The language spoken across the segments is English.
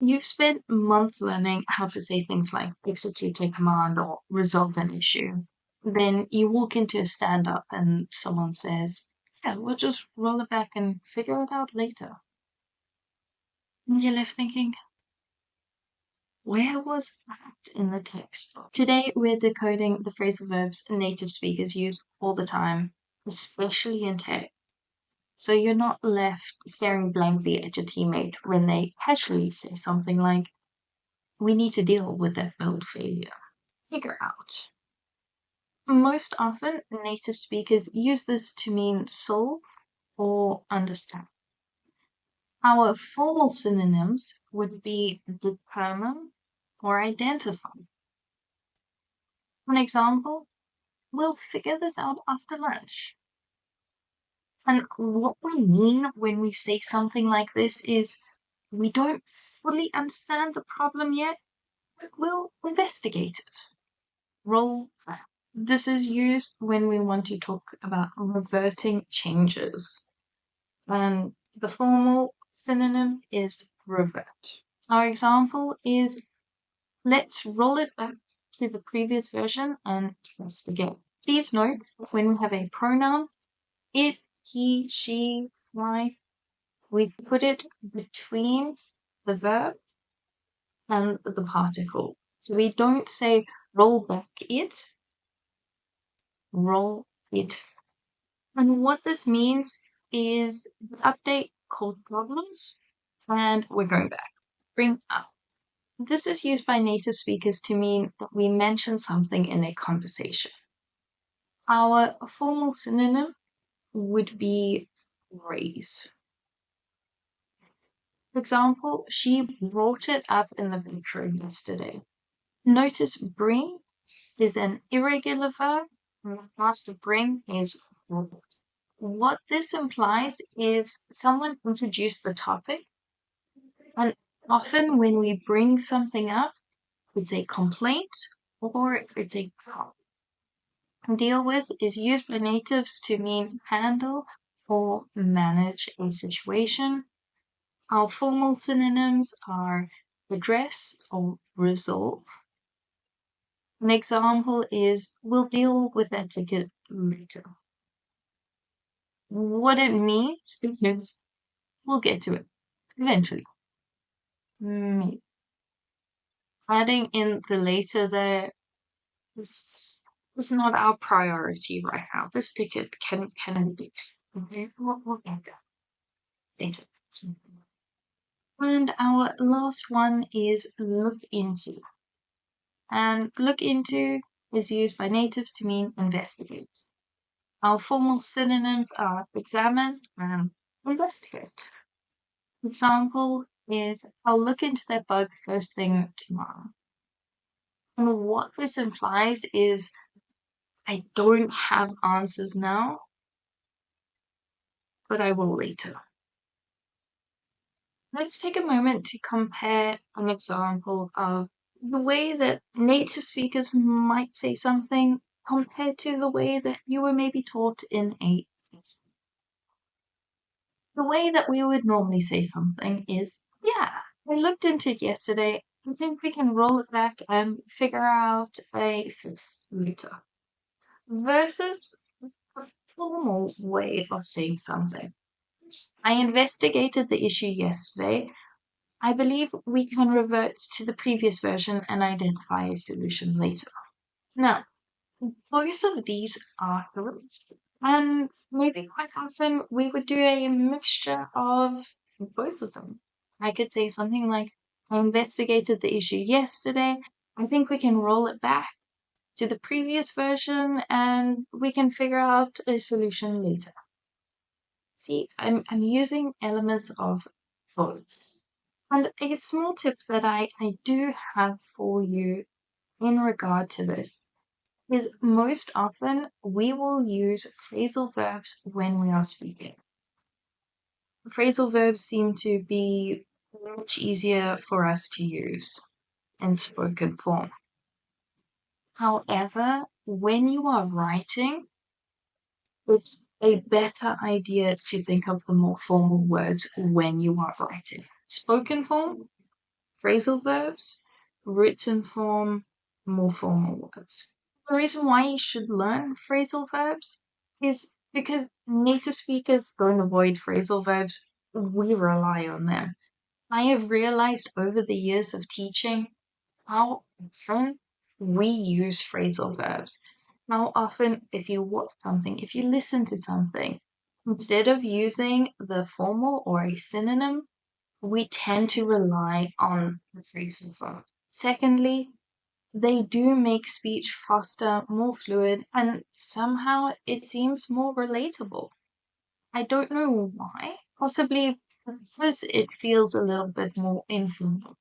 You've spent months learning how to say things like execute a command or resolve an issue. Then you walk into a stand-up and someone says, yeah, we'll just roll it back and figure it out later. And you're left thinking, where was that in the textbook? Today, we're decoding the phrasal verbs native speakers use all the time, especially in tech. So you're not left staring blankly at your teammate when they casually say something like, we need to deal with that build failure. Figure out. Most often, native speakers use this to mean solve or understand. Our formal synonyms would be determine or identify. An example, we'll figure this out after lunch. And what we mean when we say something like this is we don't fully understand the problem yet, but we'll investigate it. Roll back. This is used when we want to talk about reverting changes. And the formal synonym is revert. Our example is let's roll it back to the previous version and test again. Please note when we have a pronoun, it, he, she, I, we put it between the verb and the particle. So we don't say roll back it, roll it. And what this means is the update called problems, and we're going back. Bring up. This is used by native speakers to mean that we mention something in a conversation. Our formal synonym would be raise. For example, she brought it up in the bedroom yesterday. Notice bring is an irregular verb, and the past of bring is brought. What this implies is someone introduced the topic, and often when we bring something up, it's a complaint or it's a problem. Deal with is used by natives to mean handle or manage a situation. Our formal synonyms are address or resolve. An example is we'll deal with that ticket later. What it means is we'll get to it eventually. Maybe. Adding in the later there is not our priority right now. This ticket can wait. Okay, we'll get there later. And our last one is look into. And look into is used by natives to mean investigate. Our formal synonyms are examine and investigate. Example is I'll look into that bug first thing tomorrow. And what this implies is I don't have answers now, but I will later. Let's take a moment to compare an example of the way that native speakers might say something compared to the way that you were maybe taught in a class. The way that we would normally say something is, yeah, I looked into it yesterday. I think we can roll it back and figure out a fix later. Versus a formal way of saying something. I investigated the issue yesterday. I believe we can revert to the previous version and identify a solution later. Now, both of these are correct. And maybe quite often we would do a mixture of both of them. I could say something like, I investigated the issue yesterday. I think we can roll it back to the previous version and we can figure out a solution later. See, I'm using elements of both. And a small tip that I do have for you in regard to this is most often we will use phrasal verbs when we are speaking. Phrasal verbs seem to be much easier for us to use in spoken form. However, when you are writing, it's a better idea to think of the more formal words when you are writing. Spoken form, phrasal verbs, written form, more formal words. The reason why you should learn phrasal verbs is because native speakers don't avoid phrasal verbs. We rely on them. I have realized over the years of teaching how often we use phrasal verbs. How often, if you watch something, if you listen to something, instead of using the formal or a synonym, we tend to rely on the phrasal verb. Secondly, they do make speech faster, more fluid, and somehow it seems more relatable. I don't know why. Possibly because it feels a little bit more informal,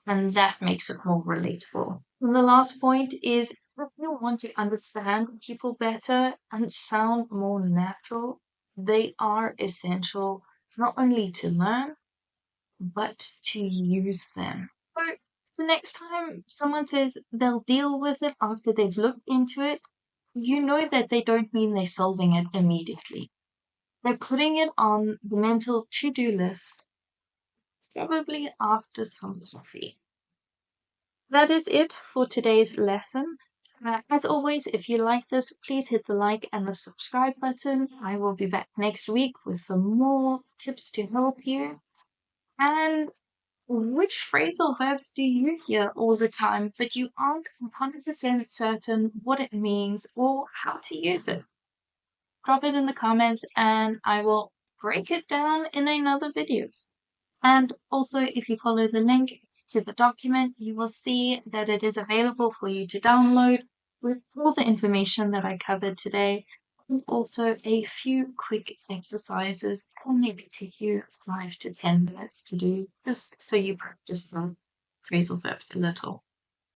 and that makes it more relatable. And the last point is if you want to understand people better and sound more natural, they are essential not only to learn, but to use them. So the next time someone says they'll deal with it after they've looked into it, you know that they don't mean they're solving it immediately. They're putting it on the mental to-do list, probably after some coffee. That is it for today's lesson. As always, if you like this, please hit the like and the subscribe button. I will be back next week with some more tips to help you. And which phrasal verbs do you hear all the time, but you aren't 100% certain what it means or how to use it? Drop it in the comments and I will break it down in another video. And also, if you follow the link to the document, you will see that it is available for you to download with all the information that I covered today, and also a few quick exercises that will maybe take you 5 to 10 minutes to do, just so you practice the phrasal verbs a little.